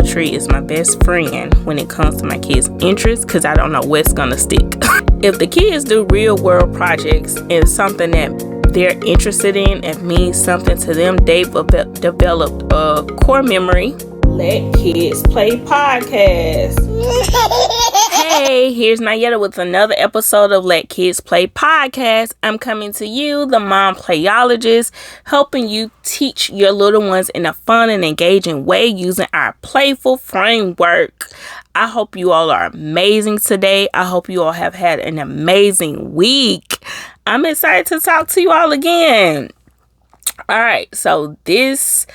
Tree is my best friend when it comes to my kids' interests because I don't know what's gonna stick. If the kids do real world projects and something that they're interested in and means something to them, they've developed a core memory. Let Kids Play podcast. Hey, here's Nyetta with another episode of Let Kids Play podcast. I'm coming to you, the Mom Playologist, helping you teach your little ones in a fun and engaging way using our playful framework. I hope you all are amazing today. I hope you all have had an amazing week. I'm excited to talk to you all again. All right, so this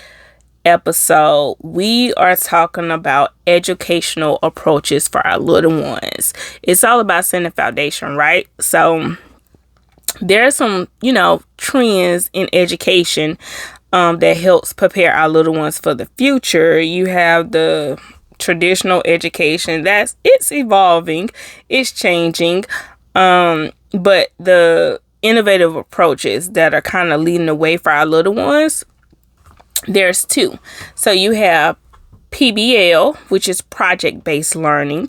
episode, we are talking about educational approaches for our little ones. It's all about setting a foundation, right? So there are some, trends in education that helps prepare our little ones for the future. You have the traditional education it's evolving, it's changing, but the innovative approaches that are kind of leading the way for our little ones, there's two. So you have PBL, which is project-based learning,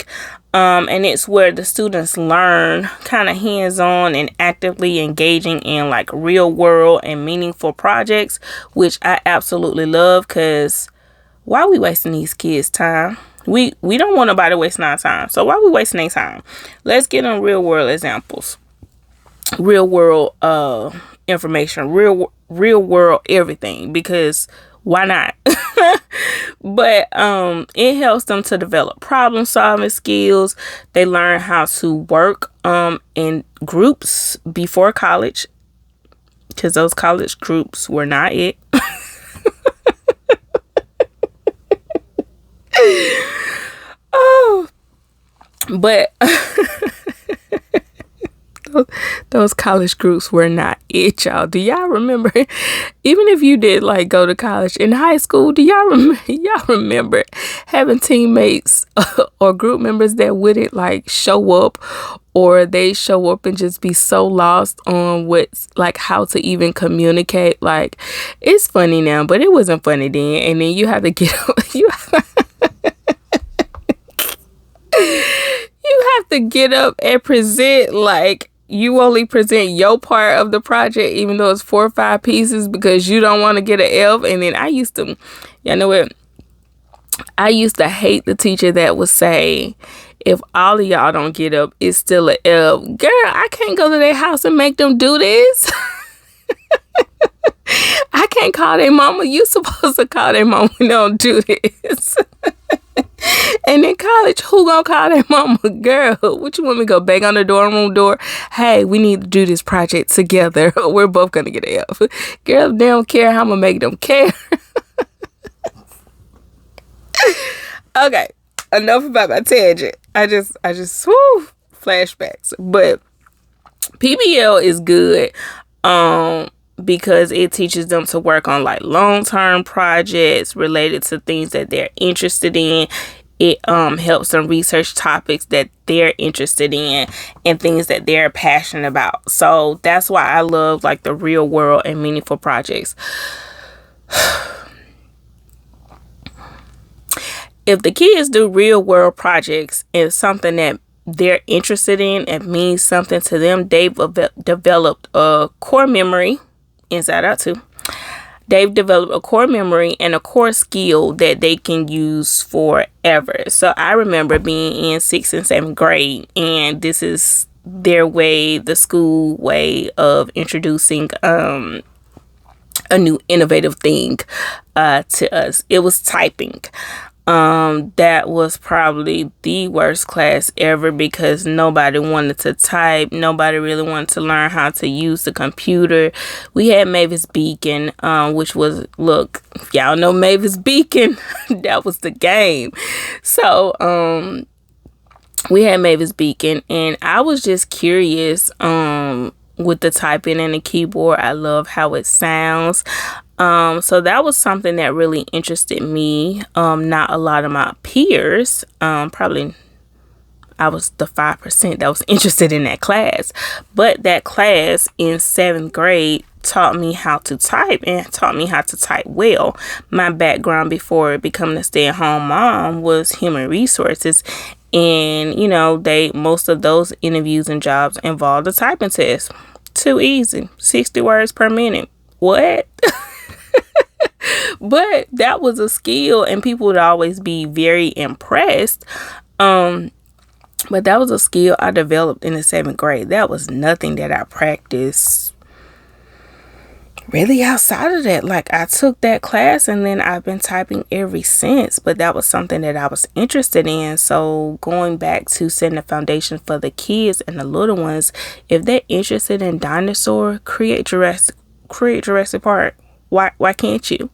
and it's where the students learn kind of hands-on and actively engaging in like real world and meaningful projects, which I absolutely love because why are we wasting these kids' time? We don't want nobody wasting our time. So why are we wasting their time? Let's get on real world examples, real world information, real world everything, because why not? But it helps them to develop problem solving skills. They learn how to work in groups before college, because those college groups were not it. Oh, but those college groups were not it, y'all. Do y'all remember? Even if you did like go to college in high school, do y'all remember having teammates or group members that wouldn't like show up, or they show up and just be so lost on what's like how to even communicate? Like, it's funny now, but it wasn't funny then. And then you have to get you have to get up and present like you only present your part of the project, even though it's 4 or 5 pieces, because you don't want to get an F. And then I used to hate the teacher that would say, if all of y'all don't get up, it's still an F. Girl, I can't go to their house and make them do this. I can't call their mama. You supposed to call their mama when they don't do this. And in college, who gonna call their mama? Girl, what you want me to go bang on the dorm room door? Hey, we need to do this project together. We're both gonna get an F. Girl, they don't care how I'm gonna make them care. Okay, enough about my tangent. I just flashbacks. But PBL is good because it teaches them to work on like long-term projects related to things that they're interested in. It helps them research topics that they're interested in and things that they're passionate about. So that's why I love like the real world and meaningful projects. If the kids do real world projects and something that they're interested in and means something to them, they've developed a core memory. Inside out too. They've developed a core memory and a core skill that they can use forever. So I remember being in 6th and 7th grade, and this is their way, the school way of introducing a new innovative thing to us. It was typing. That was probably the worst class ever because nobody wanted to type. Nobody really wanted to learn how to use the computer. We had Mavis Beacon, which was, look, y'all know Mavis Beacon. That was the game. So, we had Mavis Beacon, and I was just curious, with the typing and the keyboard. I love how it sounds. So that was something that really interested me. Not a lot of my peers, probably I was the 5% that was interested in that class. But that class in 7th grade taught me how to type, and taught me how to type well. My background before becoming a stay-at-home mom was human resources, and most of those interviews and jobs involved a typing test. Too easy. 60 words per minute. What? But that was a skill, and people would always be very impressed. But that was a skill I developed in the 7th grade. That was nothing that I practiced really outside of that. Like, I took that class and then I've been typing ever since. But that was something that I was interested in. So going back to setting the foundation for the kids and the little ones, if they're interested in dinosaur, create Jurassic Park. Why can't you?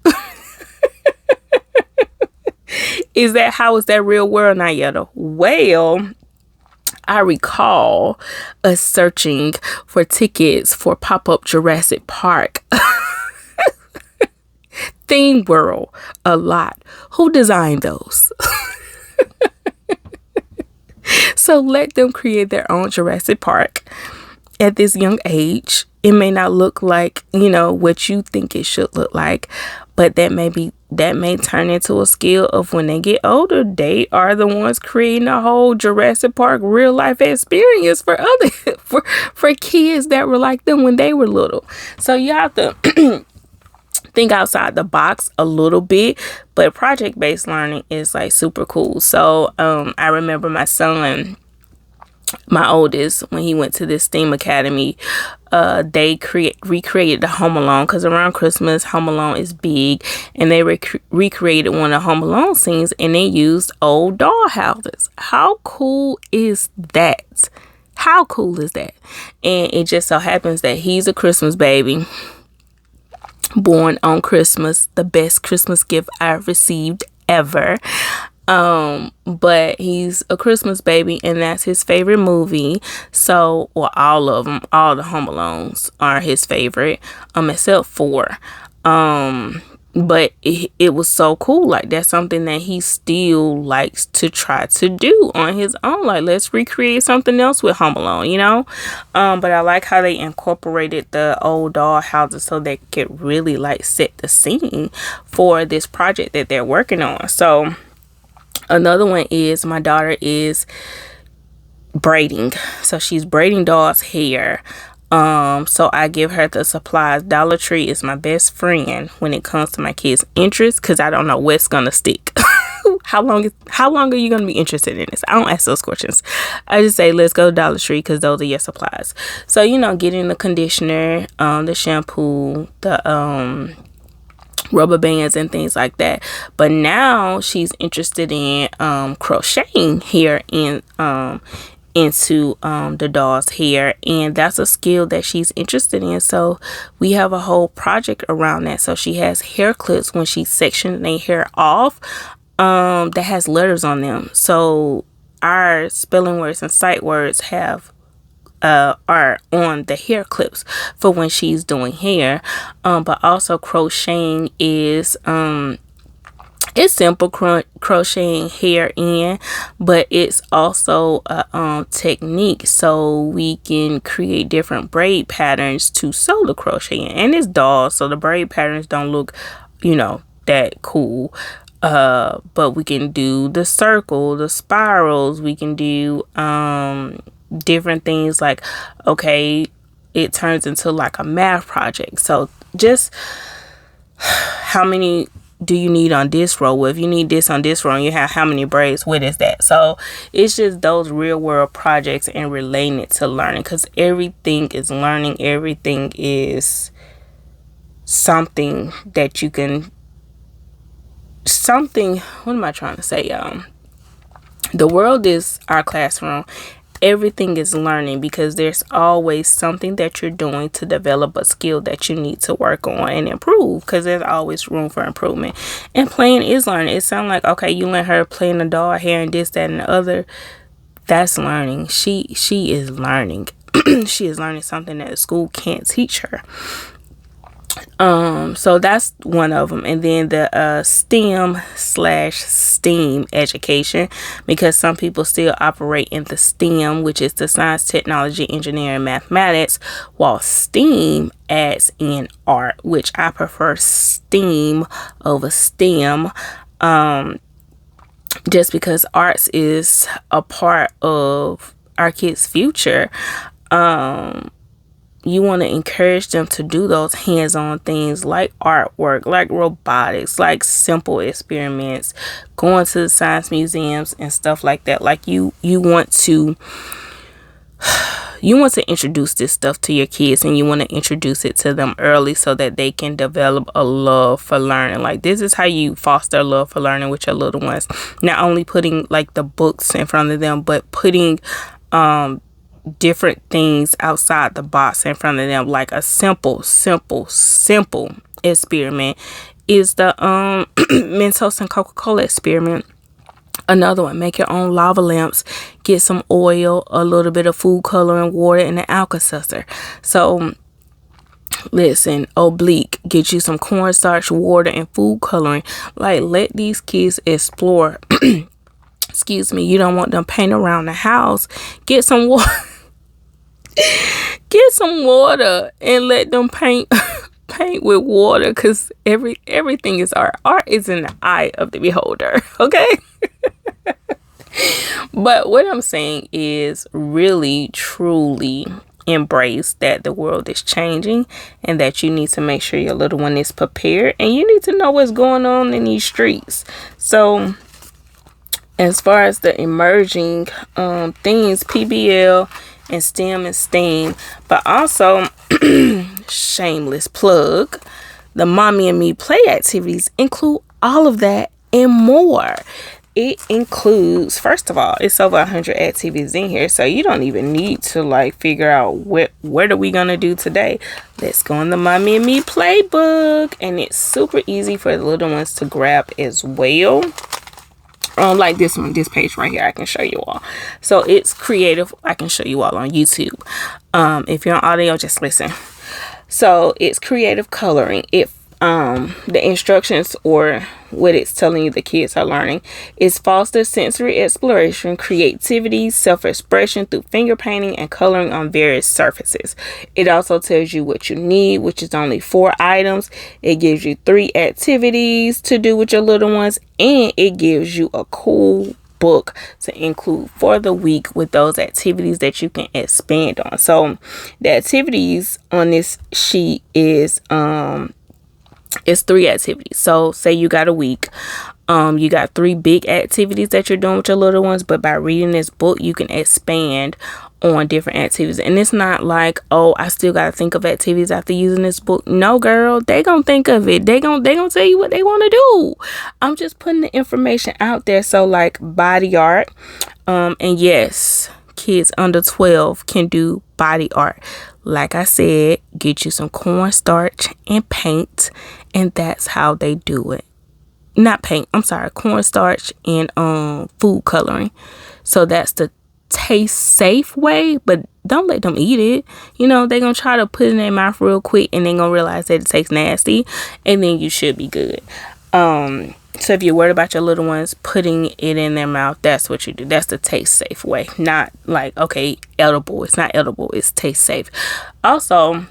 Is that real world, Nyetta? Well, I recall us searching for tickets for pop-up Jurassic Park theme world a lot. Who designed those? So let them create their own Jurassic Park at this young age. It may not look like, what you think it should look like, but that may turn into a skill of when they get older, they are the ones creating a whole Jurassic Park real life experience for for kids that were like them when they were little. So you have to think outside the box a little bit, but project-based learning is like super cool. So I remember my son, my oldest, when he went to this STEAM academy, they recreated the Home Alone, because around Christmas Home Alone is big, and they recreated one of the Home Alone scenes, and they used old doll houses. How cool is that? How cool is that? And it just so happens that he's a Christmas baby, born on Christmas, the best Christmas gift I've received ever. But he's a Christmas baby, and that's his favorite movie. So, well, all of them, all the Home Alones are his favorite, except 4. But it was so cool. Like, that's something that he still likes to try to do on his own. Like, let's recreate something else with Home Alone, But I like how they incorporated the old doll houses so they could really like set the scene for this project that they're working on. So another one is my daughter is braiding. So she's braiding dolls' hair. So I give her the supplies. Dollar Tree is my best friend when it comes to my kids' interests, because I don't know what's gonna stick. How long are you gonna be interested in this? I don't ask those questions. I just say, let's go to Dollar Tree, because those are your supplies. So getting the conditioner, the shampoo, the rubber bands and things like that. But now she's interested in crocheting here into the doll's hair, and that's a skill that she's interested in. So we have a whole project around that. So she has hair clips when she's sectioning their hair off, that has letters on them. So our spelling words and sight words are on the hair clips for when she's doing hair. But also crocheting is it's simple crocheting hair in, but it's also a technique, so we can create different braid patterns to sew the crochet in. And it's dolls, so the braid patterns don't look that cool, but we can do the circle, the spirals, we can do different things. Like, okay, it turns into like a math project. So just how many do you need on this row? Well, if you need this on this row and you have how many braids, what is that? So it's just those real world projects and relating it to learning, because everything is learning. Everything is something that you can, what am I trying to say, y'all? The world is our classroom. Everything is learning, because there's always something that you're doing to develop a skill that you need to work on and improve, because there's always room for improvement. And playing is learning. It sounds like, okay, you let her play in the doll hair and this, that, and the other. That's learning. She is learning. She is learning something that the school can't teach her. So that's one of them. And then the STEM/STEAM education, because some people still operate in the STEM, which is the science, technology, engineering, mathematics, while STEAM adds in art, which I prefer STEAM over STEM, just because arts is a part of our kids' future. You want to encourage them to do those hands-on things like artwork, like robotics, like simple experiments, going to the science museums and stuff like that. Like you want to introduce this stuff to your kids, and you want to introduce it to them early so that they can develop a love for learning. Like, this is how you foster a love for learning with your little ones. Not only putting like the books in front of them, but putting different things outside the box in front of them. Like a simple experiment is the Mentos and Coca-Cola experiment. Another one, make your own lava lamps, get some oil, a little bit of food coloring, water, and an Alka-Seltzer. So listen, oblique, get you some cornstarch, water, and food coloring. Like, let these kids explore. Excuse me. You don't want them paint around the house. Get some water. Get some water and let them paint with water, because everything is art. Art is in the eye of the beholder. Okay. But what I'm saying is, really truly embrace that the world is changing, and that you need to make sure your little one is prepared, and you need to know what's going on in these streets. So as far as the emerging things, PBL and STEM and STEAM, but also shameless plug, the Mommy and Me play activities include all of that and more. It includes, first of all, it's over 100 activities in here, so you don't even need to like figure out what are we gonna do today. Let's go in the Mommy and Me playbook, and it's super easy for the little ones to grab as well. Like this page right here, I can show you all. So it's creative. I can show you all on YouTube. If you're on audio, just listen. So it's creative coloring. The instructions, or what it's telling you the kids are learning, is foster sensory exploration, creativity, self-expression through finger painting and coloring on various surfaces. It also tells you what you need, which is only 4 items. It gives you 3 activities to do with your little ones, and it gives you a cool book to include for the week with those activities that you can expand on. So the activities on this sheet is it's 3 activities. So say you got a week, you got 3 big activities that you're doing with your little ones, but by reading this book you can expand on different activities. And it's not like, oh, I still gotta think of activities after using this book. No, girl, they gonna think of it. They gonna tell you what they want to do. I'm just putting the information out there. So like body art, and yes, kids under 12 can do body art. Like I said, get you some cornstarch and paint, and that's how they do it. Not paint, I'm sorry, cornstarch and food coloring. So that's the taste safe way, but don't let them eat it. You know, they're gonna try to put it in their mouth real quick, and they're gonna realize that it tastes nasty, and then you should be good. So if you're worried about your little ones putting it in their mouth, that's what you do. That's the taste safe way. Not like, okay, edible. It's not edible. It's taste safe. Also,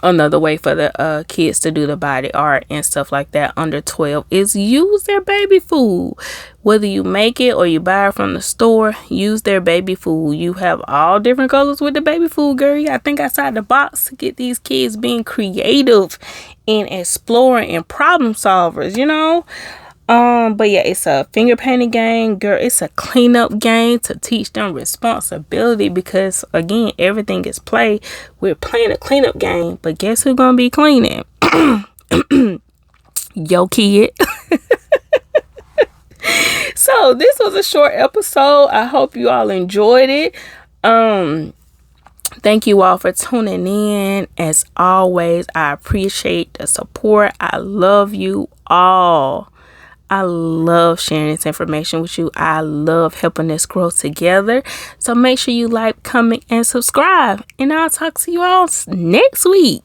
another way for the kids to do the body art and stuff like that under 12 is use their baby food. Whether you make it or you buy it from the store, use their baby food. You have all different colors with the baby food, girl. You gotta think outside the box to get these kids being creative and exploring and problem solvers, you know. But yeah, it's a finger painting game, girl. It's a cleanup game to teach them responsibility, because again, everything is play. We're playing a cleanup game, but guess who's gonna be cleaning? Yo kid. So this was a short episode. I hope you all enjoyed it. Thank you all for tuning in. As always, I appreciate the support. I love you all. I love sharing this information with you. I love helping us grow together. So make sure you like, comment, and subscribe. And I'll talk to you all next week.